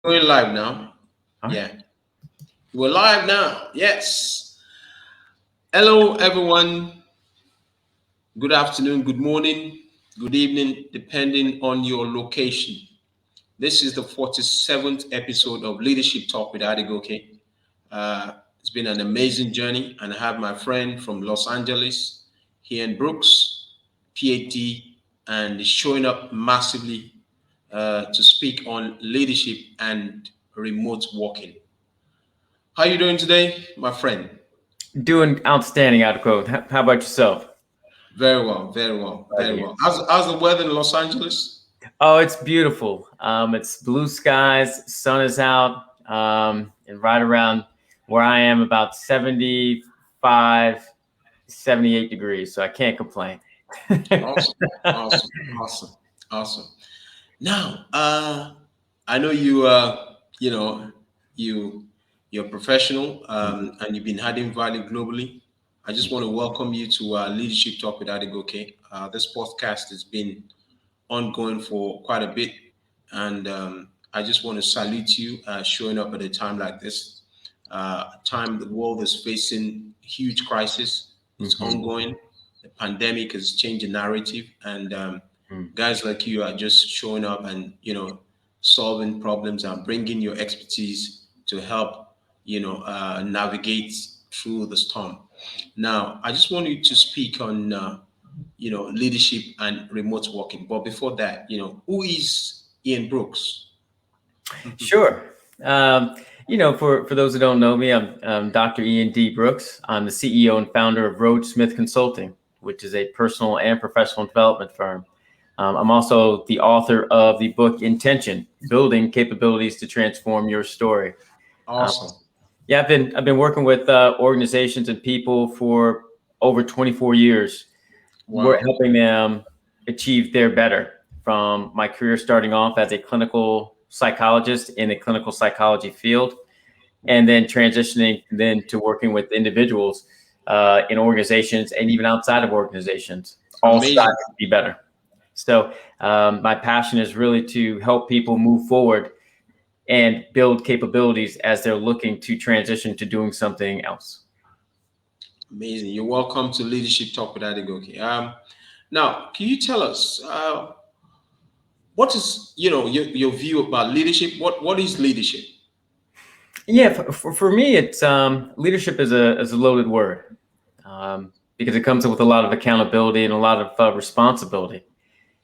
Going live now. All right. Yeah, we're live now. Yes. Hello, everyone. Good afternoon, good morning, good evening, depending on your location. This is the 47th episode of Leadership Talk with Adegoke. It's been an amazing journey, and I have my friend from Los Angeles here in Brooks, PhD, and is showing up massively to speak on leadership and remote working. How you doing today, my friend? Doing outstanding, Adegoke. How about yourself? Very well, very well, Glad to very hear. well. How's the weather in Los Angeles? Oh, it's beautiful. It's blue skies, sun is out, and right around where I am, about 75, 78 degrees. So I can't complain. Awesome, awesome, awesome, awesome. Now, I know you. You know, you you're a professional, and you've been adding value globally. I just want to welcome you to Leadership Talk with Adegoke. This podcast has been ongoing for quite a bit, and I just want to salute you showing up at a time like this. A time the world is facing huge crisis. It's Mhm. ongoing. The pandemic has changed the narrative, and Mm. guys like you are just showing up and solving problems and bringing your expertise to help navigate through the storm. Now, I just want you to speak on leadership and remote working. But before that, who is Ian Brooks? Sure. Um, for those who don't know me, I'm Dr. Ian D. Brooks. I'm the CEO and founder of Road Smith Consulting, which is a personal and professional development firm. I'm also the author of the book Intention: Building Capabilities to Transform Your Story. Um, Awesome. yeah, I've been working with organizations and people for over 24 years. We're Wow. helping them achieve their better. From my career starting off as a clinical psychologist in the clinical psychology field, and then transitioning then to working with individuals in organizations and even outside of organizations, all striving Amazing. to be better. So my passion is really to help people move forward and build capabilities as they're looking to transition to doing something else. Amazing. You're welcome to Leadership Talk with Adegoke. Now, can you tell us what is your view about leadership? What is leadership? Yeah, for me, it's leadership is a loaded word because it comes with a lot of accountability and a lot of responsibility.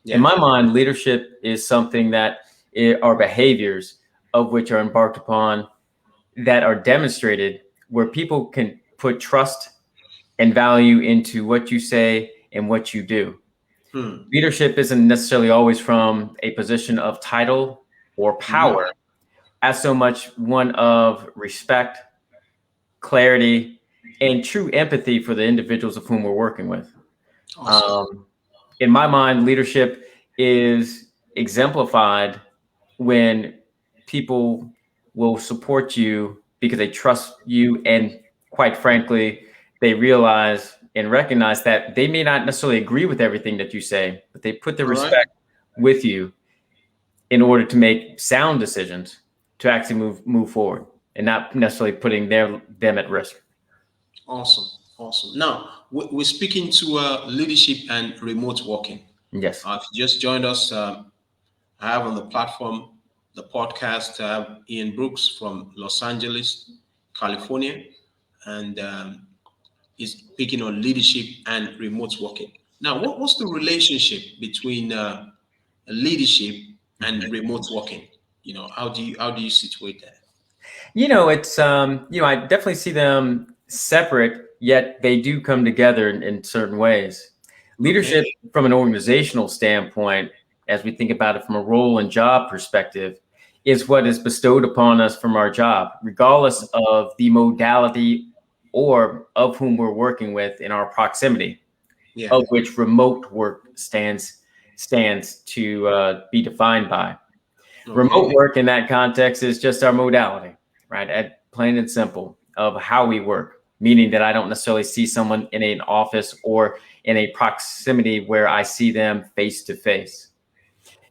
In Yeah. my mind, leadership is something that are behaviors of which are embarked upon that are demonstrated where people can put trust and value into what you say and what you do. Hmm. Leadership isn't necessarily always from a position of title or Hmm. power, as so much one of respect, clarity, and true empathy for the individuals of whom we're working with. Awesome. Um, in my mind, leadership is exemplified when people will support you because they trust you, and quite frankly, they realize and recognize that they may not necessarily agree with everything that you say, but they put the All right. respect with you in order to make sound decisions to actually move forward and not necessarily putting them at risk. Awesome. Awesome. Now, we're speaking to leadership and remote working. Yes. If you just joined us, I have on the platform the podcast. I have Ian Brooks from Los Angeles, California, and he's speaking on leadership and remote working. Now, what's the relationship between leadership and remote working? How do you situate that? I definitely see them separate, yet they do come together in certain ways. Okay. Leadership from an organizational standpoint, as we think about it from a role and job perspective, is what is bestowed upon us from our job, regardless of the modality or of whom we're working with in our proximity, Yeah. of which remote work stands to be defined by. Remote Okay. work in that context is just our modality, right? At plain and simple of how we work, meaning that I don't necessarily see someone in an office or in a proximity where I see them face to face.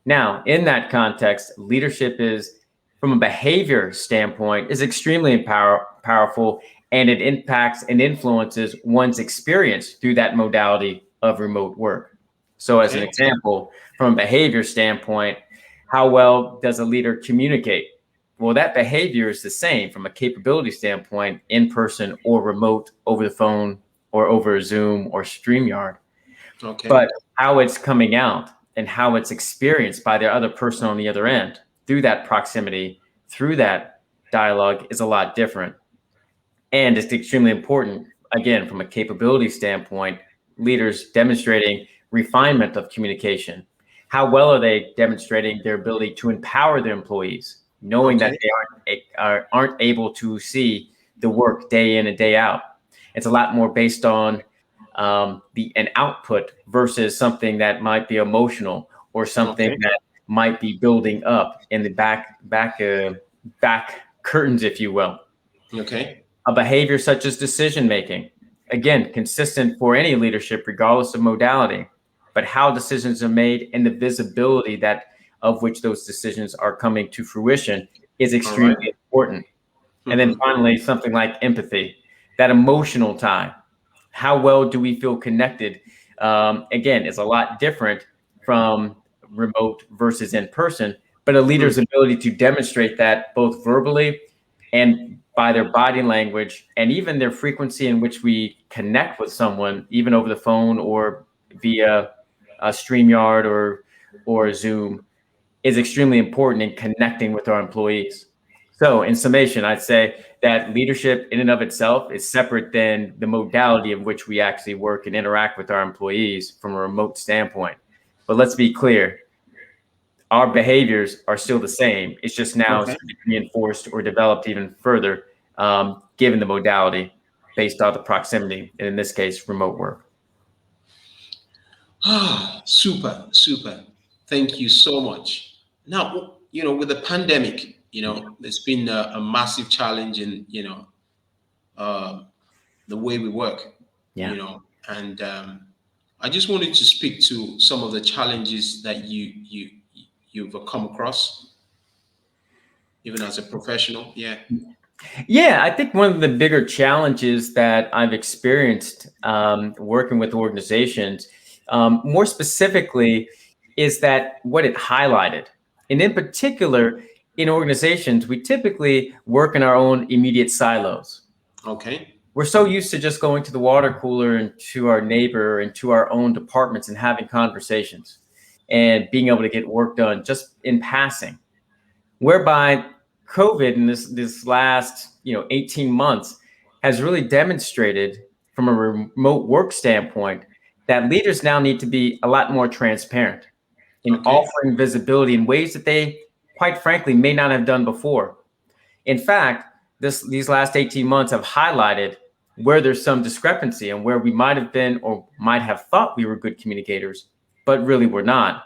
Now, in that context, leadership is from a behavior standpoint is extremely powerful, and it impacts and influences one's experience through that modality of remote work. So as an Okay. example, from a behavior standpoint, how well does a leader communicate? Well, that behavior is the same from a capability standpoint, in person or remote, over the phone or over Zoom or StreamYard. Okay. But how it's coming out and how it's experienced by the other person on the other end through that proximity, through that dialogue is a lot different. And it's extremely important, again, from a capability standpoint, leaders demonstrating refinement of communication. How well are they demonstrating their ability to empower their employees, knowing that Okay. they aren't able to see the work day in and day out? It's a lot more based on an output versus something that might be emotional or something Okay. that might be building up in the back curtains, if you will. Okay. A behavior such as decision making, again, consistent for any leadership, regardless of modality, but how decisions are made and the visibility that of which those decisions are coming to fruition is All right. extremely important. And then Mm-hmm. finally, something like empathy, that emotional tie. How well do we feel connected? Again, is a lot different from remote versus in person, but a leader's ability to demonstrate that both verbally and by their body language and even their frequency in which we connect with someone, even over the phone or via a StreamYard or Zoom, is extremely important in connecting with our employees. So in summation, I'd say that leadership in and of itself is separate than the modality in which we actually work and interact with our employees from a remote standpoint. But let's be clear, our behaviors are still the same. It's just now Okay. reinforced or developed even further, given the modality based on the proximity, and in this case, remote work. Ah, super, super. Thank you so much. Now, with the pandemic, there's been a massive challenge in, um, the way we work, Yeah. and I just wanted to speak to some of the challenges that you've come across, even as a professional. Yeah. Yeah, I think one of the bigger challenges that I've experienced working with organizations, more specifically, is that what it highlighted. And in particular, in organizations, we typically work in our own immediate silos. Okay. We're so used to just going to the water cooler and to our neighbor and to our own departments and having conversations and being able to get work done just in passing, whereby COVID in this last 18 months has really demonstrated from a remote work standpoint that leaders now need to be a lot more transparent in Okay. offering visibility in ways that they, quite frankly, may not have done before. In fact, these last 18 months have highlighted where there's some discrepancy and where we might have been or might have thought we were good communicators, but really we're not.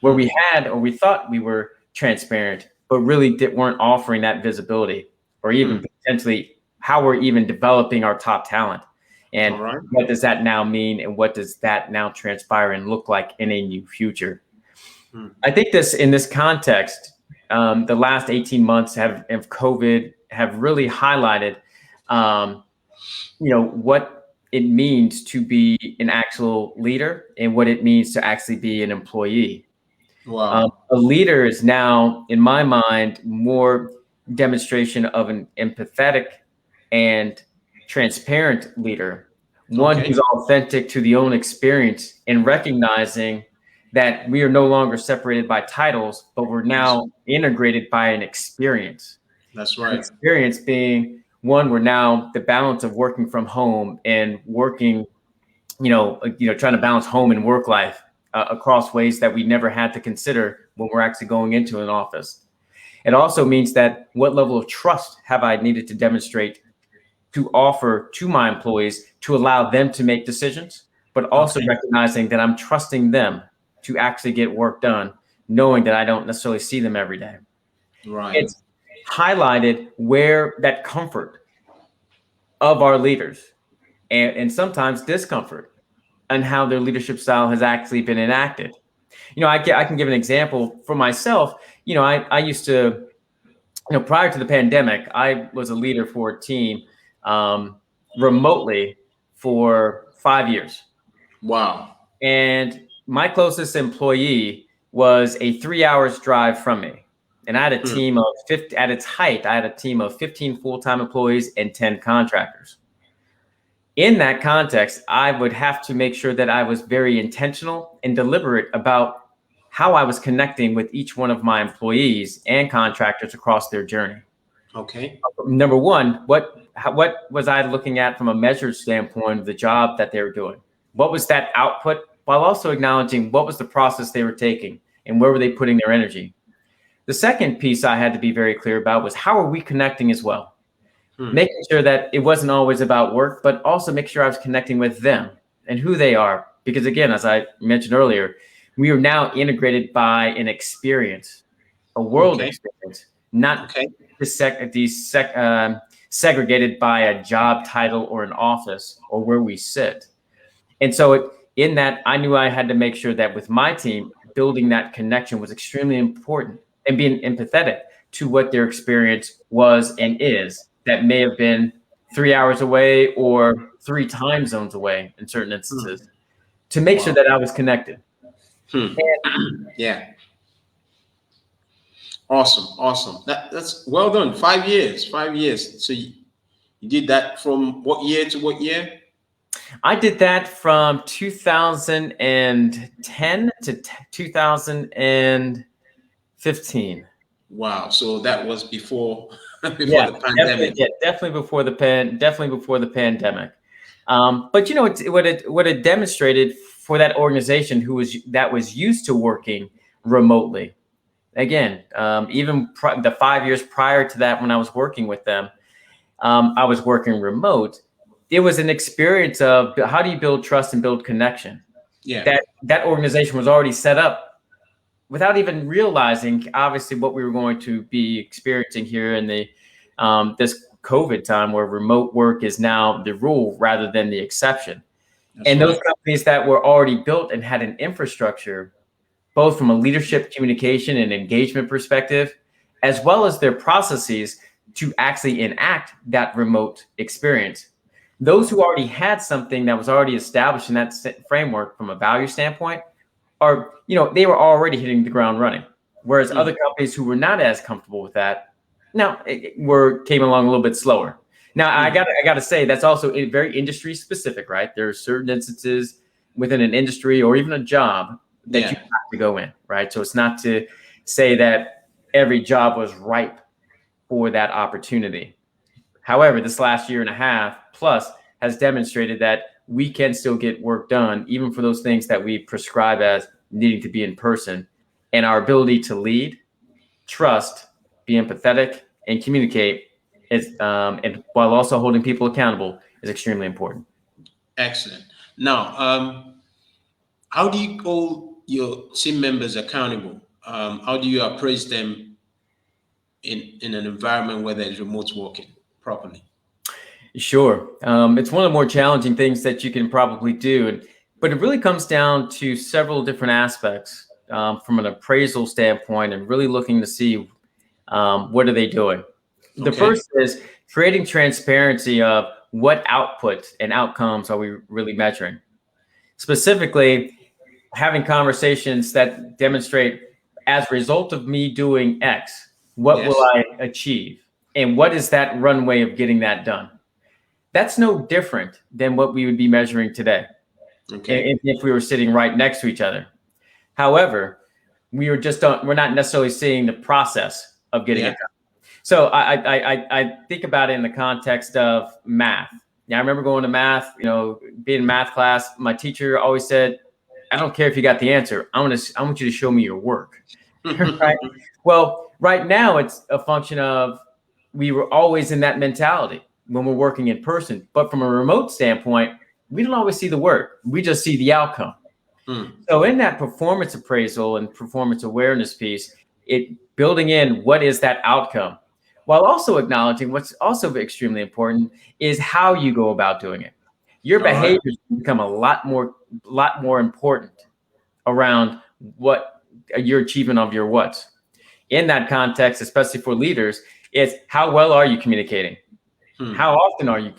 Where we had or we thought we were transparent, but really weren't offering that visibility or even potentially how we're even developing our top talent. All And right. what does that now mean? And what does that now transpire and look like in a new future? I think in this context, the last 18 months of COVID have really highlighted, what it means to be an actual leader and what it means to actually be an employee. Wow. A leader is now, in my mind, more demonstration of an empathetic and transparent leader, one Okay. who's authentic to the own experience and recognizing that we are no longer separated by titles, but we're That's now integrated by an experience. that's An right. experience being one where now the balance of working from home and working, trying to balance home and work life across ways that we never had to consider when we're actually going into an office. It also means that what level of trust have I needed to demonstrate to offer to my employees to allow them to make decisions, but also Okay. recognizing that I'm trusting them to actually get work done, knowing that I don't necessarily see them every day. Right. It's highlighted where that comfort of our leaders and sometimes discomfort and how their leadership style has actually been enacted. I can give an example for myself. I used to prior to the pandemic, I was a leader for a team remotely for 5 years. Wow. And my closest employee was a 3 hours drive from me. And I had a team of 50, at its height, I had a team of 15 full-time employees and 10 contractors. In that context, I would have to make sure that I was very intentional and deliberate about how I was connecting with each one of my employees and contractors across their journey. Okay. Number one, what was I looking at from a measured standpoint of the job that they were doing? What was that output? While also acknowledging what was the process they were taking and where were they putting their energy. The second piece I had to be very clear about was how are we connecting as well? Making sure that it wasn't always about work, but also make sure I was connecting with them and who they are. Because again, as I mentioned earlier, we are now integrated by an experience, a world experience, not segregated by a job title or an office or where we sit. And so in that, I knew I had to make sure that with my team, building that connection was extremely important and being empathetic to what their experience was and is that may have been 3 hours away or 3 time zones away in certain instances to make sure that I was connected. Yeah. Awesome. That's well done. 5 years. 5 years. So you did that from what year to what year? I did that from 2010 to 2015. Wow. So that was before the pandemic. Definitely before the pandemic. But what it demonstrated for that organization that was used to working remotely. Again, even the 5 years prior to that, when I was working with them, I was working remote. It was an experience of how do you build trust and build connection. Yeah. That organization was already set up without even realizing, obviously, what we were going to be experiencing here in the this COVID time, where remote work is now the rule rather than the exception. Those companies that were already built and had an infrastructure, both from a leadership, communication, and engagement perspective, as well as their processes to actually enact that remote experience. Those who already had something that was already established in that framework from a value standpoint they were already hitting the ground running. Whereas other companies who were not as comfortable with that, came along a little bit slower. Now, I got to say, that's also very industry specific, right? There are certain instances within an industry or even a job that you have to go in, right? So it's not to say that every job was ripe for that opportunity. However, this last year and a half plus has demonstrated that we can still get work done, even for those things that we prescribe as needing to be in person. And our ability to lead, trust, be empathetic, and communicate and while also holding people accountable is extremely important. Excellent. Now, how do you hold your team members accountable? How do you appraise them in an environment where there's remote working properly? Sure. It's one of the more challenging things that you can probably do. But it really comes down to several different aspects from an appraisal standpoint and really looking to see what are they doing. The first is creating transparency of what output and outcomes are we really measuring. Specifically, having conversations that demonstrate as a result of me doing X, what will I achieve? And what is that runway of getting that done? That's no different than what we would be measuring today. If we were sitting right next to each other. However, we're not necessarily seeing the process of getting it done. So I think about it in the context of math. Now, I remember going to math, being in math class, my teacher always said, I don't care if you got the answer. I want you to show me your work. Right? Well, right now it's a function of we were always in that mentality when we're working in person. But from a remote standpoint, we don't always see the work. We just see the outcome. So in that performance appraisal and performance awareness piece, it building in what is that outcome, while also acknowledging what's also extremely important is how you go about doing it. Your behaviors become a lot more important around what your achievement of your what's. In that context, especially for leaders, It's how well are you communicating? Hmm. How often are you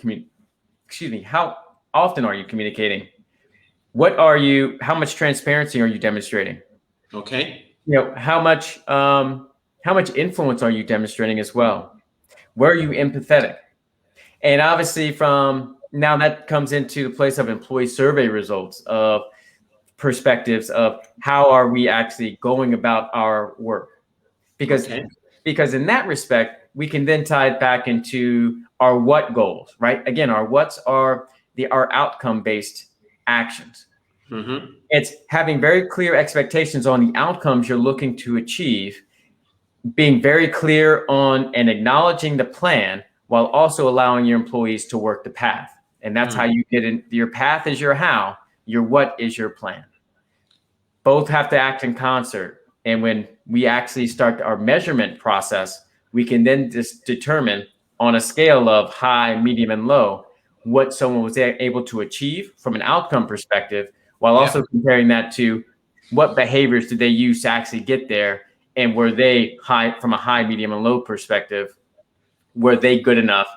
how often are you communicating? How much transparency are you demonstrating? Okay. How much influence are you demonstrating as well? Where are you empathetic? And obviously from now that comes into the place of employee survey results of perspectives of how are we actually going about our work? Because Okay. because in that respect, we can then tie it back into our what goals, right? Again, our what's are our outcome based actions. Mm-hmm. It's having very clear expectations on the outcomes you're looking to achieve, being very clear on and acknowledging the plan while also allowing your employees to work the path. And that's how you get in. Your path is your how, your what is your plan. Both have to act in concert. And when we actually start our measurement process, we can then just determine on a scale of high, medium, and low what someone was able to achieve from an outcome perspective, while Yeah. also comparing that to what behaviors did they use to actually get there, and were they high from a high, medium, and low perspective? Were they good enough,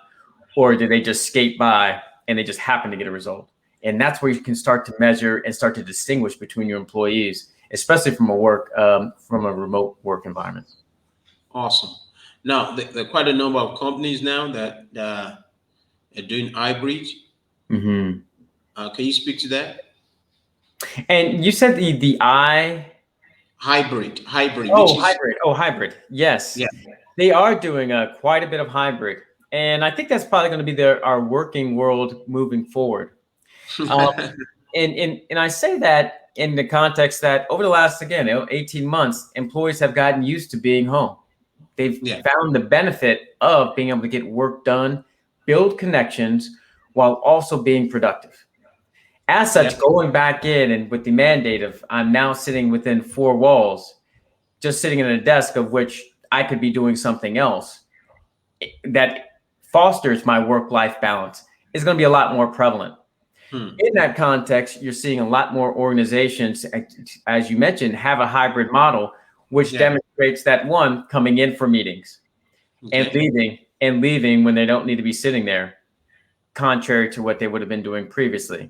or did they just skate by and they just happen to get a result? And that's where you can start to measure and start to distinguish between your employees, especially from a remote work environment. Awesome. Now, there are quite a number of companies now that are doing hybrid. Mm-hmm. Can you speak to that? And you said the I. Hybrid, which Oh, is hybrid. Oh, hybrid. Yes, yeah. they are doing quite a bit of hybrid, and I think that's probably going to be our working world moving forward. Um, and I say that in the context that over the last, again, 18 months, employees have gotten used to being home. They've Yeah. found the benefit of being able to get work done, build connections, while also being productive. As Yeah. such, going back in and with the mandate of I'm now sitting within four walls, just sitting at a desk of which I could be doing something else that fosters my work-life balance is going to be a lot more prevalent. Hmm. In that context, you're seeing a lot more organizations, as you mentioned, have a hybrid model, which Yeah. demonstrates that one, coming in for meetings Okay. and leaving when they don't need to be sitting there, contrary to what they would have been doing previously.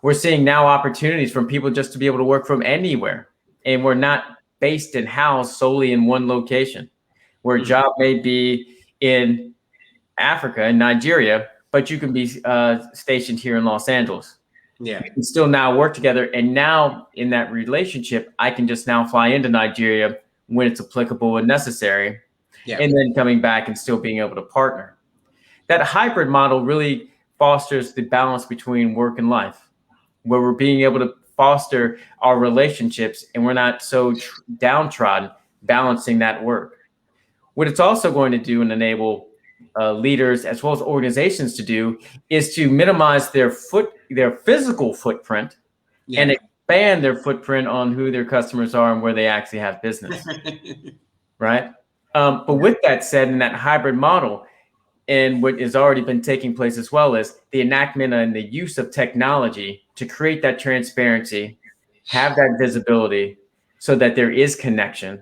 We're seeing now opportunities from people just to be able to work from anywhere. And we're not based and housed solely in one location, where a Hmm. job may be in Africa and Nigeria, but you can be stationed here in Los Angeles. Yeah. We can still now work together. And now in that relationship, I can just now fly into Nigeria when it's applicable and necessary, Yeah. and then coming back and still being able to partner. That hybrid model really fosters the balance between work and life, where we're being able to foster our relationships and we're not so downtrodden balancing that work. What it's also going to do and enable leaders as well as organizations to do is to minimize their physical footprint and Yeah. expand their footprint on who their customers are and where they actually have business, right? But with that said, in that hybrid model, and what has already been taking place as well is the enactment and the use of technology to create that transparency, have that visibility, so that there is connection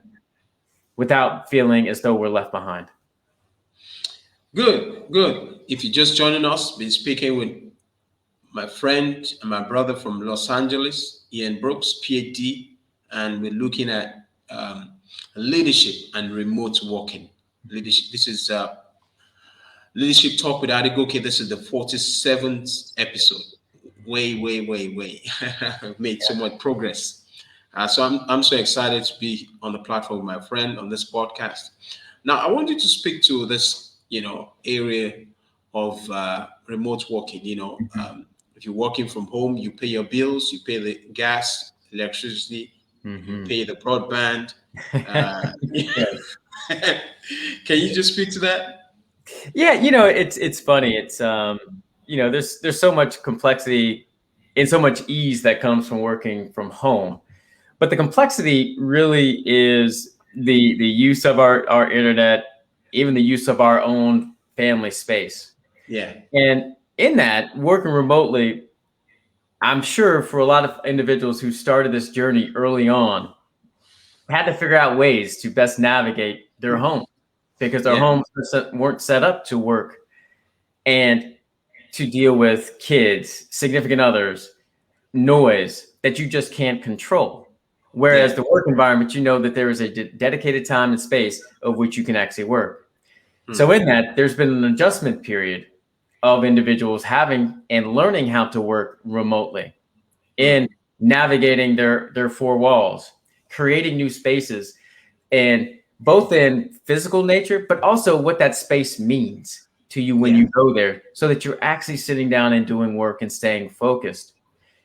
without feeling as though we're left behind. Good. Good. If you're just joining us, been speaking with my friend and my brother from Los Angeles, Ian Brooks, PhD, and we're looking at leadership and remote working. Leadership. This is Leadership Talk with Adegoke. This is the 47th episode. Way. Made so much progress. So I'm so excited to be on the platform with my friend on this podcast. Now I want you to speak to this, area of remote working. If you're working from home, you pay your bills, you pay the gas, electricity, you Mm-hmm. pay the broadband. Uh, can you just speak to that? Yeah, it's funny. It's there's so much complexity and so much ease that comes from working from home. But the complexity really is the use of our internet, even the use of our own family space. Yeah. And in that, working remotely, I'm sure for a lot of individuals who started this journey early on, had to figure out ways to best navigate their home. because our homes weren't set up to work and to deal with kids, significant others, noise that you just can't control. Whereas the work environment, you know that there is a dedicated time and space of which you can actually work. So in that, there's been an adjustment period of individuals having and learning how to work remotely, in navigating their four walls, creating new spaces, and both in physical nature, but also what that space means to you when you go there, so that you're actually sitting down and doing work and staying focused.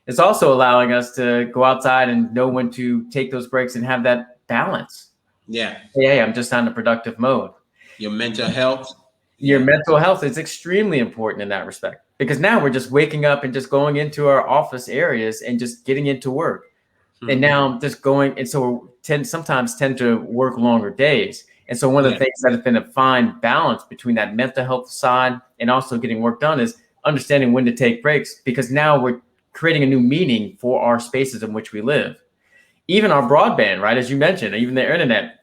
It's also allowing us to go outside and know when to take those breaks and have that balance. Yeah. Hey, I'm just on a productive mode. Your mental health. Your mental health is extremely important in that respect, because now we're just waking up and just going into our office areas and just getting into work. And now just going, and so we sometimes tend to work longer days. And so one of the things that has been a fine balance between that mental health side and also getting work done is understanding when to take breaks, because now we're creating a new meaning for our spaces in which we live. Even our broadband, right? As you mentioned, even the internet.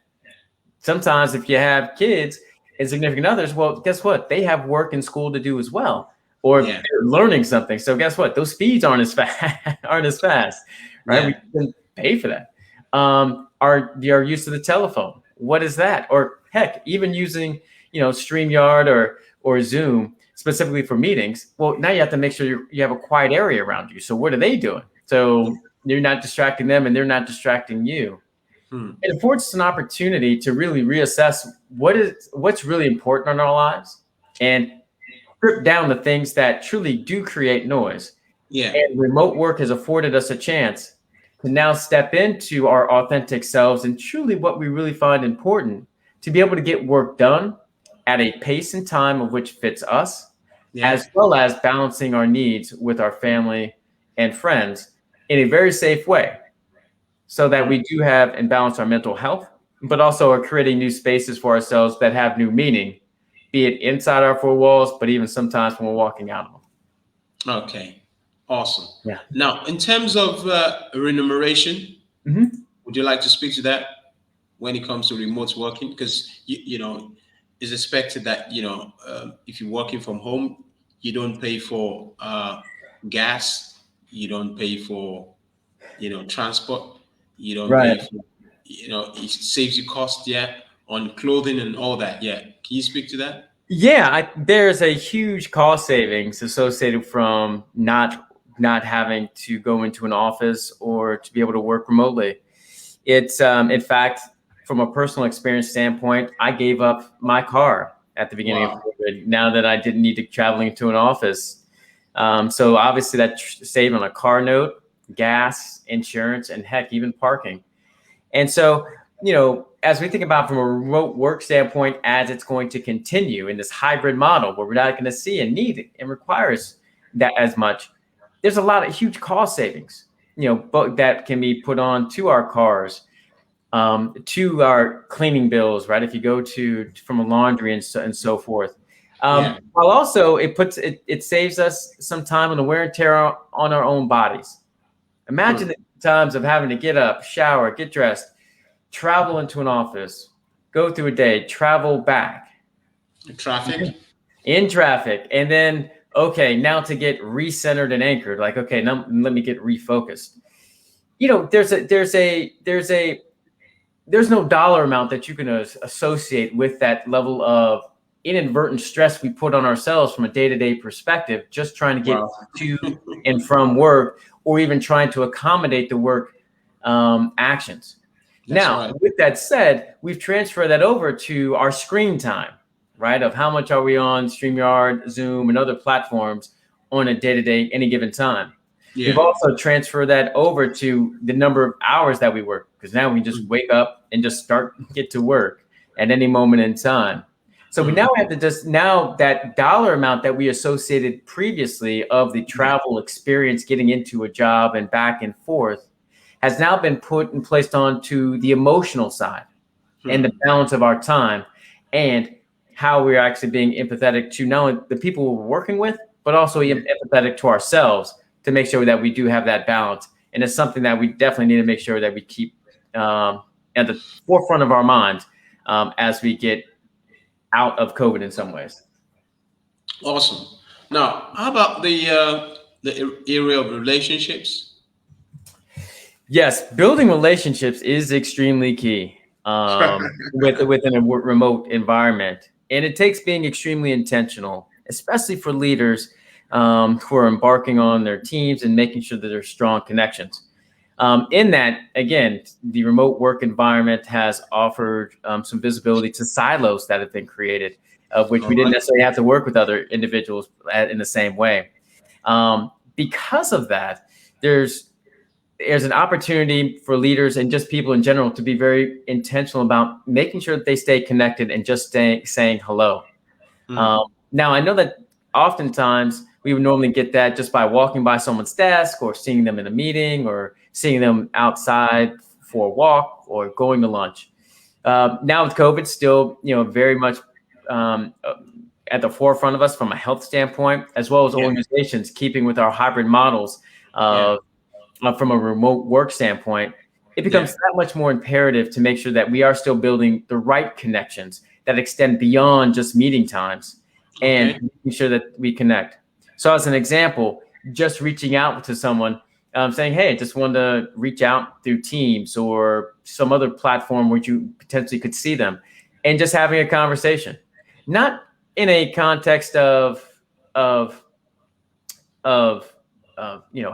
Sometimes if you have kids and significant others, well, guess what? They have work and school to do as well, or they're learning something. So guess what? Those speeds aren't as fast, right? We can pay for that. Our use of the telephone. What is that? Or heck, even using, StreamYard or Zoom specifically for meetings. Well, now you have to make sure you have a quiet area around you. So what are they doing? So you're not distracting them and they're not distracting you. It affords us an opportunity to really reassess what's really important in our lives and strip down the things that truly do create noise. And remote work has afforded us a chance to now step into our authentic selves and truly what we really find important, to be able to get work done at a pace and time of which fits us, as well as balancing our needs with our family and friends in a very safe way, so that we do have and balance our mental health, but also are creating new spaces for ourselves that have new meaning, be it inside our four walls, but even sometimes when we're walking out of them. Okay, awesome. Yeah. Now, in terms of remuneration, would you like to speak to that when it comes to remote working? Because it's expected that if you're working from home, you don't pay for gas, you don't pay for transport, you don't pay for it saves you cost on clothing and all that. Can you speak to that? There's a huge cost savings associated from not having to go into an office or to be able to work remotely. It's in fact, from a personal experience standpoint, I gave up my car at the beginning of COVID, now that I didn't need to traveling to an office. So obviously that saved on a car note, gas, insurance, and heck, even parking. And so, as we think about from a remote work standpoint, as it's going to continue in this hybrid model where we're not going to see and need and requires that as much, there's a lot of huge cost savings, that can be put on to our cars, to our cleaning bills, right? If you go from a laundry and so forth. While also it saves us some time on the wear and tear on our own bodies. Imagine the times of having to get up, shower, get dressed, travel into an office, go through a day, travel back. In traffic. And then, now to get recentered and anchored, like, now let me get refocused. There's no dollar amount that you can associate with that level of inadvertent stress we put on ourselves from a day-to-day perspective, just trying to get to and from work, or even trying to accommodate the work actions. With that said, we've transferred that over to our screen time, right? Of how much are we on StreamYard, Zoom, and other platforms on a day-to-day, any given time. We've also transferred that over to the number of hours that we work, because now we just wake up and just get to work at any moment in time. So we now have to now that dollar amount that we associated previously of the travel experience, getting into a job and back and forth, has now been put and placed onto the emotional side and the balance of our time, and how we're actually being empathetic to not only the people we're working with, but also empathetic to ourselves, to make sure that we do have that balance. And it's something that we definitely need to make sure that we keep at the forefront of our minds as we get out of COVID in some ways. Awesome. Now, how about the area of relationships? Yes, building relationships is extremely key within a remote environment, and it takes being extremely intentional, especially for leaders who are embarking on their teams and making sure that there's strong connections. In that, again, the remote work environment has offered some visibility to silos that have been created, of which we didn't necessarily have to work with other individuals in the same way. Because of that, there's an opportunity for leaders and just people in general to be very intentional about making sure that they stay connected and just saying hello. Now, I know that oftentimes we would normally get that just by walking by someone's desk or seeing them in a meeting or seeing them outside for a walk or going to lunch. Now with COVID, still, very much at the forefront of us from a health standpoint, as well as organizations keeping with our hybrid models from a remote work standpoint, it becomes that much more imperative to make sure that we are still building the right connections that extend beyond just meeting times and making sure that we connect. So as an example, just reaching out to someone, saying, hey, just wanted to reach out through Teams or some other platform where you potentially could see them, and just having a conversation, not in a context of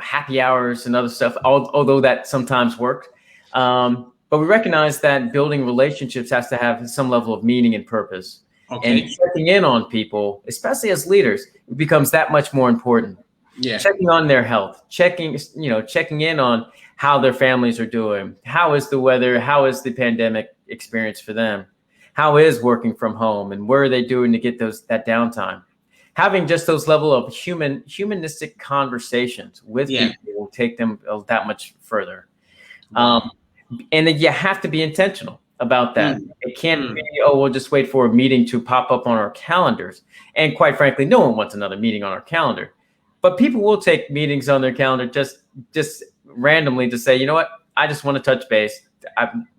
happy hours and other stuff, although that sometimes worked. But we recognize that building relationships has to have some level of meaning and purpose. And checking in on people, especially as leaders, it becomes that much more important. Checking on their health, checking in on how their families are doing. How is the weather? How is the pandemic experience for them? How is working from home, and what are they doing to get that downtime? Having just those level of humanistic conversations with people will take them that much further. And then you have to be intentional about that. It can't be, we'll just wait for a meeting to pop up on our calendars. And quite frankly, no one wants another meeting on our calendar. But people will take meetings on their calendar just randomly to say, you know what, I just want to touch base.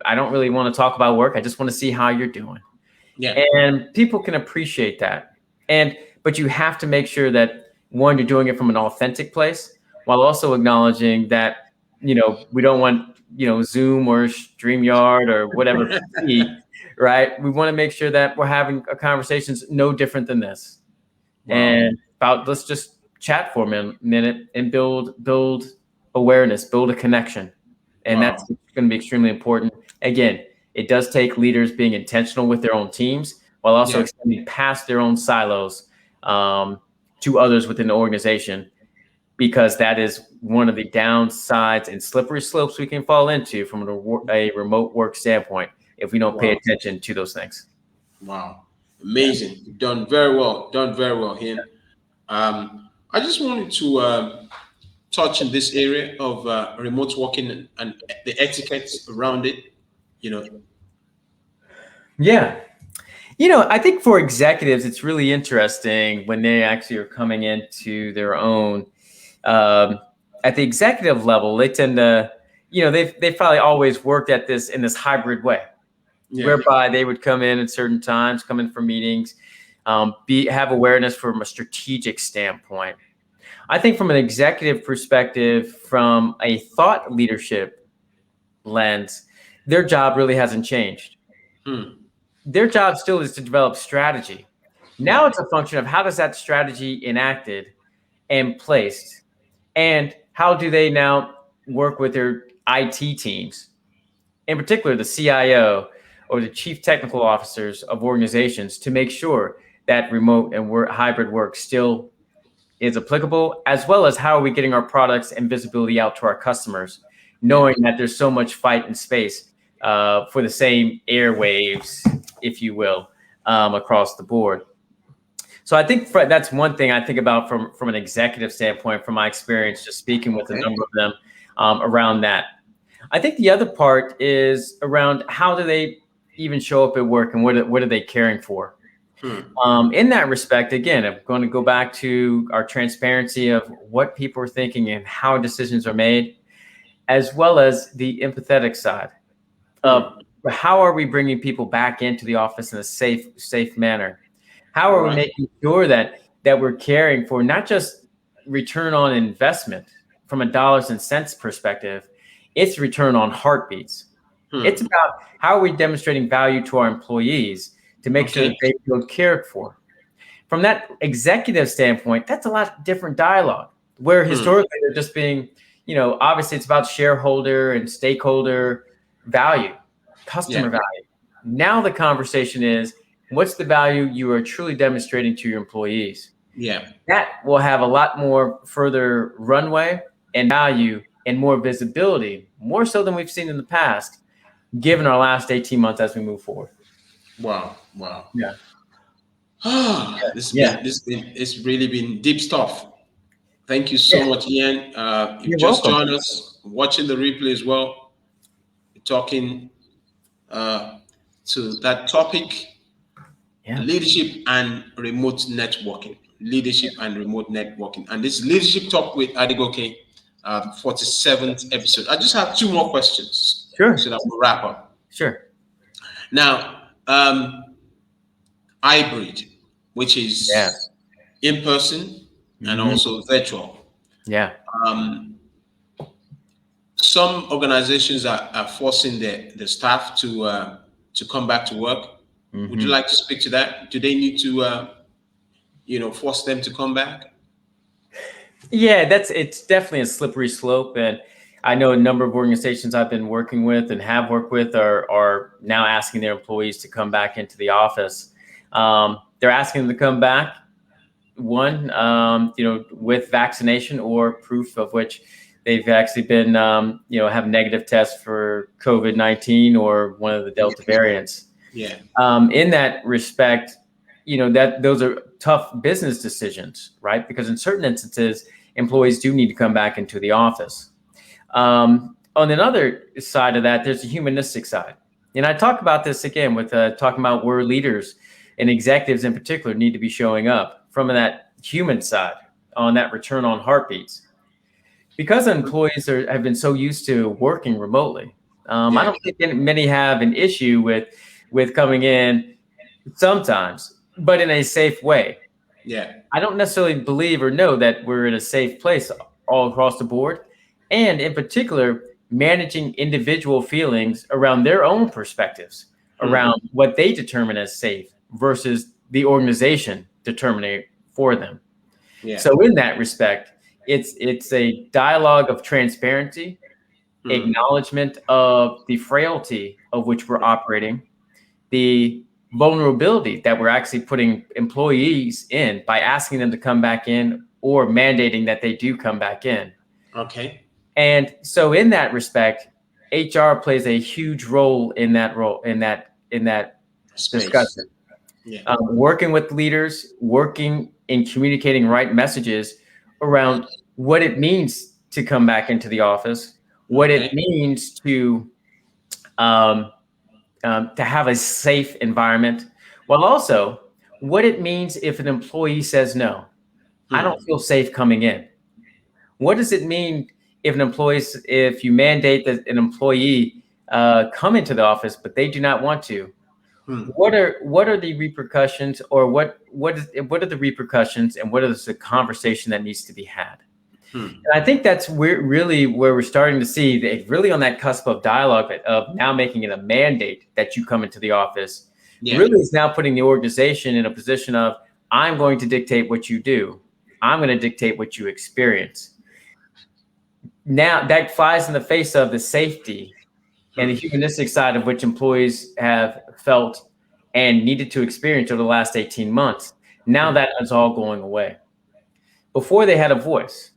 I don't really want to talk about work. I just want to see how you're doing. And people can appreciate that. But you have to make sure that, one, you're doing it from an authentic place, while also acknowledging that, we don't want, Zoom or StreamYard or whatever, right? We want to make sure that we're having a conversations no different than this. And let's just chat for a minute and build awareness, build a connection. And that's going to be extremely important. Again, it does take leaders being intentional with their own teams, while also extending past their own silos to others within the organization, because that is one of the downsides and slippery slopes we can fall into from a remote work standpoint if we don't pay attention to those things. Wow. Amazing. You've done very well. Hen. I just wanted to touch in this area of remote working and the etiquette around it, Yeah. I think for executives, it's really interesting when they actually are coming into their own. At the executive level, they tend to, they've probably always worked at this in this hybrid way, whereby they would come in at certain times, come in for meetings, have awareness from a strategic standpoint. I think from an executive perspective, from a thought leadership lens, their job really hasn't changed. Their job still is to develop strategy. Now it's a function of how does that strategy enacted and placed, and how do they now work with their IT teams, in particular the CIO or the chief technical officers of organizations, to make sure that remote and hybrid work still is applicable, as well as how are we getting our products and visibility out to our customers, knowing that there's so much fight and space for the same airwaves, if you will, across the board. So I think that's one thing I think about from an executive standpoint, from my experience, just speaking with a number of them around that. I think the other part is around how do they even show up at work, and what are they caring for? In that respect, again, I'm going to go back to our transparency of what people are thinking and how decisions are made, as well as the empathetic side of but how are we bringing people back into the office in a safe manner? How All are we right. making sure that we're caring for not just return on investment from a dollars and cents perspective, it's return on heartbeats. It's Hmm. about how are we demonstrating value to our employees to make sure that Okay. they feel cared for. From that executive standpoint, that's a lot different dialogue, where Hmm. historically they're just being, obviously it's about shareholder and stakeholder value, customer Yeah. value. Now the conversation is, what's the value you are truly demonstrating to your employees? Yeah. That will have a lot more further runway and value and more visibility, more so than we've seen in the past, given our last 18 months as we move forward. Wow. Wow. Yeah. Yeah. It's really been deep stuff. Thank you Yeah. so much, Ian. You've You're just welcome. joined us, watching the replay as well. We're talking uh, to that topic: Yeah. leadership and remote networking. Leadership and remote networking. And this leadership talk with Adegoke, 47th episode. I just have two more questions so Sure. that we'll wrap up. Sure. Now, hybrid, which Yeah. is in person and Hmm. also virtual. Yeah. Um, some organizations are forcing the staff to come back to work. Would you Hmm. like to speak to that? Do they need to force them to come back? Yeah, it's definitely a slippery slope. And I know a number of organizations I've been working with and have worked with are now asking their employees to come back into the office. They're asking them to come back, one, with vaccination or proof of which they've actually been, have negative tests for COVID-19 or one of the Yeah. Delta variants. Yeah. In that respect, that those are tough business decisions, right? Because in certain instances, employees do need to come back into the office. On another side of that, there's a humanistic side. And I talk about this again with talking about where leaders and executives in particular need to be showing up from that human side on that return on heartbeats. Because employees have been so used to working remotely, I Yeah. don't think many have an issue with coming in sometimes, but in a safe way. Yeah. I don't necessarily believe or know that we're in a safe place all across the board. And in particular, managing individual feelings around their own perspectives, Hmm. around what they determine as safe versus the organization determining it for them. Yeah. So in that respect, it's a dialogue of transparency, Hmm. acknowledgement of the frailty of which we're operating, the vulnerability that we're actually putting employees in by asking them to come back in or mandating that they do come back in. Okay. And so in that respect, HR plays a huge role in that Space. discussion. Yeah. Working with leaders, working in communicating right messages around what it means to come back into the office, what it Okay. means um, to have a safe environment, while also what it means if an employee says, no, I don't Hmm. feel safe coming in. What does it mean if you mandate that an employee come into the office, but they do not want to? Hmm. What are the repercussions, or what are the repercussions, and what is the conversation that needs to be had? Hmm. And I think that's really where we're starting to see that really on that cusp of dialogue of now making it a mandate that you come into the office, Yeah. really is now putting the organization in a position of, I'm going to dictate what you do. I'm going to dictate what you experience. Now that flies in the face of the safety and the Hmm. humanistic side of which employees have felt and needed to experience over the last 18 months. Now Hmm. that is all going away. Before they had a voice.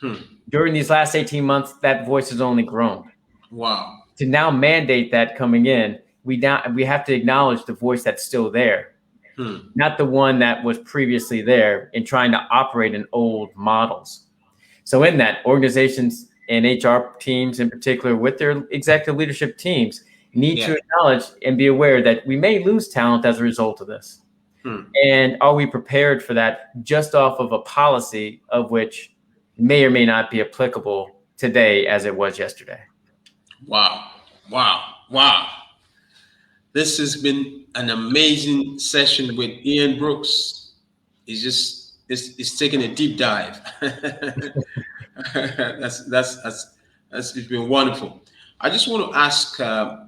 Hmm. During these last 18 months, that voice has only grown. Wow. To now mandate that coming in, we have to acknowledge the voice that's still there, Hmm. not the one that was previously there in trying to operate in old models. So in that, organizations and HR teams in particular with their executive leadership teams need Yeah. to acknowledge and be aware that we may lose talent as a result of this. Hmm. And are we prepared for that just off of a policy of which may or may not be applicable today as it was yesterday? Wow. Wow. Wow. This has been an amazing session with Ian Brooks. It's taking a deep dive. That's it's been wonderful. I just want to ask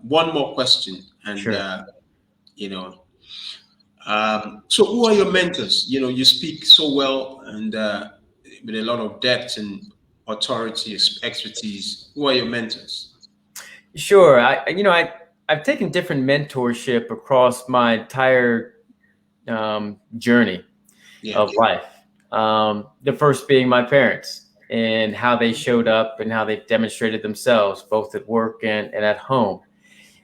one more question, and Sure. you know, so who are your mentors? You speak so well and with a lot of depth and authority, expertise. Who are your mentors? Sure. I've taken different mentorship across my entire journey Yeah, of life. The first being my parents and how they showed up and how they've demonstrated themselves, both at work and at home.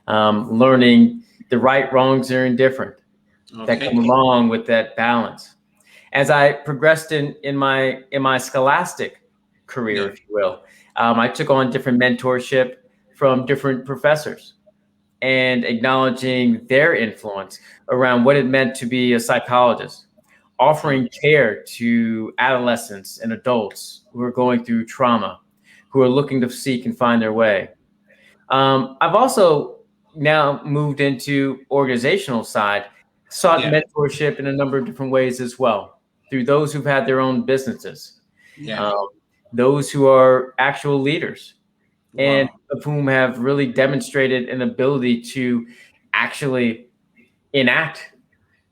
Learning the right, wrongs, or indifferent that come okay. along with that balance. As I progressed in my scholastic career, Yeah, if you will, I took on different mentorship from different professors and acknowledging their influence around what it meant to be a psychologist, mm, offering care to adolescents and adults who are going through trauma, who are looking to seek and find their way. I've also now moved into organizational side, sought yeah, mentorship in a number of different ways as well, through those who've had their own businesses, yeah. um, those who are actual leaders, and Wow. of whom have really demonstrated an ability to actually enact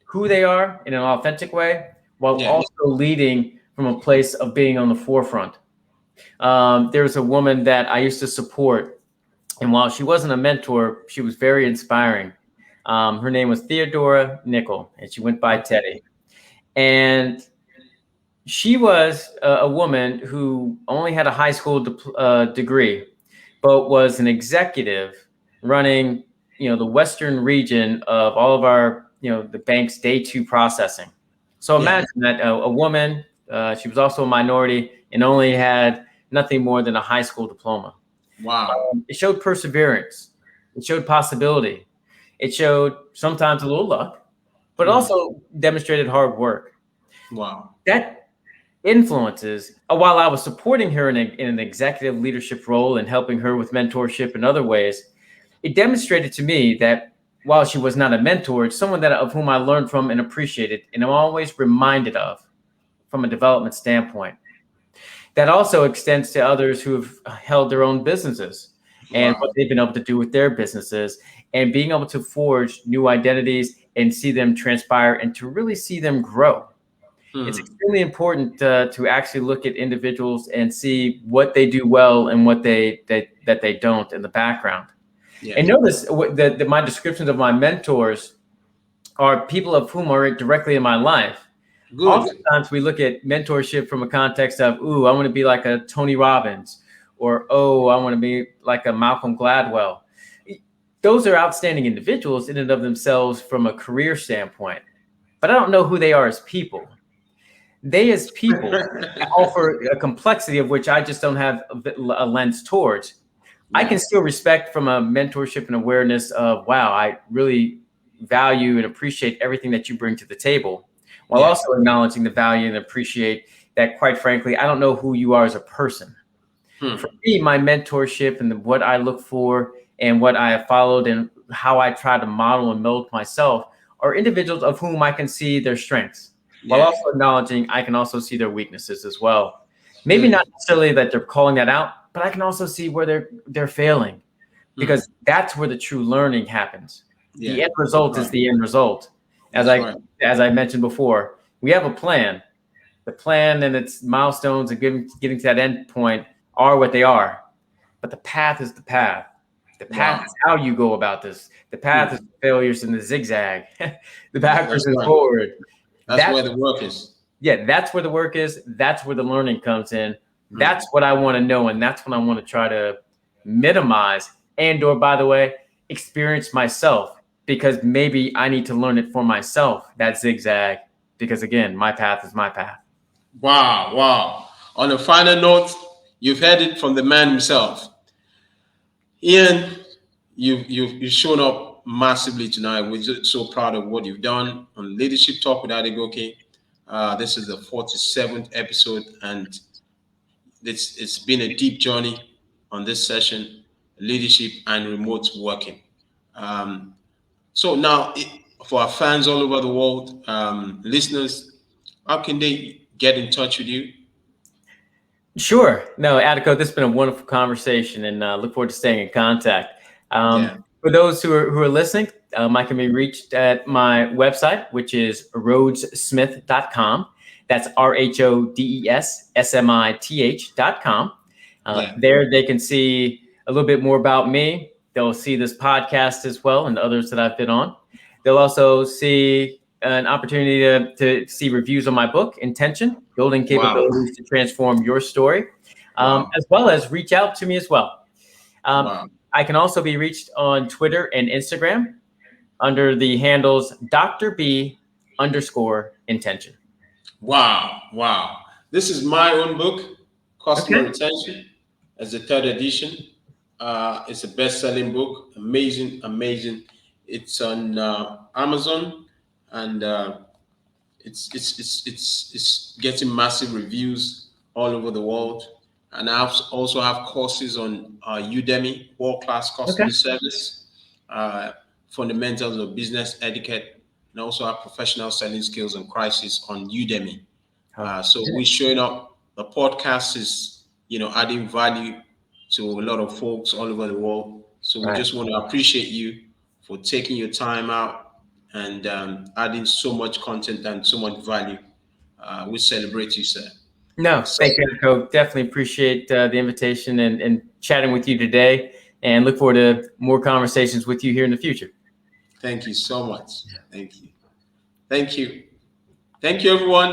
who they are in an authentic way while Yeah, also leading from a place of being on the forefront. There's a woman that I used to support, and while she wasn't a mentor, she was very inspiring. Her name was Theodora Nickel, and she went by okay. Teddy. And she was a woman who only had a high school degree, but was an executive running, the Western region of all of our, the bank's day two processing. So Yeah. imagine that a woman, she was also a minority and only had nothing more than a high school diploma. Wow. It showed perseverance. It showed possibility. It showed sometimes a little luck, but Mm, also demonstrated hard work. wow. That influences, while I was supporting her in an executive leadership role and helping her with mentorship in other ways, it demonstrated to me that while she was not a mentor, it's someone that of whom I learned from and appreciated, and I'm always reminded of from a development standpoint. That also extends to others who have held their own businesses and what Wow. they've been able to do with their businesses and being able to forge new identities and see them transpire and to really see them grow. It's Hmm. extremely important to actually look at individuals and see what they do well and what that they don't in the background. Yeah. And notice that my descriptions of my mentors are people of whom are directly in my life. Good. Oftentimes we look at mentorship from a context of, ooh, I want to be like a Tony Robbins, or oh, I want to be like a Malcolm Gladwell. Those are outstanding individuals in and of themselves from a career standpoint, but I don't know who they are as people. They as people offer a complexity of which I just don't have a lens towards. I Yeah. can still respect from a mentorship and awareness of, wow, I really value and appreciate everything that you bring to the table, while Yeah. also acknowledging the value and appreciate that, quite frankly, I don't know who you are as a person. Hmm. For me, my mentorship and what I look for and what I have followed and how I try to model and mold myself are individuals of whom I can see their strengths, while Yeah. also acknowledging I can also see their weaknesses as well. Maybe Good. not necessarily that they're calling that out, but I can also see where they're failing, Hmm. because that's where the true learning happens. Yeah. The end That's result is right. the end result. As That's I right. as I mentioned before, we have a plan. The plan and its milestones and getting to that end point are what they are. But the path is the path. The path Wow. is how you go about this. The path is Hmm. the failures and the zigzag, the backwards That's and right. forward. That's That's where the work is. Yeah, that's where the work is. That's where the learning comes in. Hmm. That's what I want to know, and that's what I want to try to minimize or, by the way, experience myself, because maybe I need to learn it for myself, that zigzag, because again, my path is my path. Wow. Wow. On a final note, you've heard it from the man himself. Ian, you've shown up massively tonight. We're just so proud of what you've done on Leadership Talk with Adegoke. This is the 47th episode, and it's been a deep journey on this session, leadership and remote working. Um, So now, for our fans all over the world, listeners, how can they get in touch with you? Sure. No, Adegoke, this has been a wonderful conversation, and look forward to staying in contact. Yeah, For those who are listening, I can be reached at my website, which is rhodessmith.com. That's RHODESSMITH.com. yeah. There they can see a little bit more about me. They'll see this podcast as well and others that I've been on. They'll also see an opportunity to see reviews on my book, Intention, Building Wow, Capabilities to Transform Your Story, wow, as well as reach out to me as well. wow, I can also be reached on Twitter and Instagram under the handles Dr. B _intention. wow, wow. This is my own book, Customer Okay. Retention, as the third edition. It's a best-selling book. Amazing, amazing. It's on Amazon, and it's getting massive reviews all over the world. And I also have courses on Udemy, world-class customer Okay. service, uh, fundamentals of business etiquette, and also have professional selling skills and crisis on Udemy. So we're showing up. The podcast is, adding value to a lot of folks all over the world. So we Right. just want to appreciate you for taking your time out and adding so much content and so much value. We celebrate you, sir. No, So thank you, Adegoke. Definitely appreciate the invitation and chatting with you today, and look forward to more conversations with you here in the future. thank you so much. Thank you. Thank you. Thank you, everyone.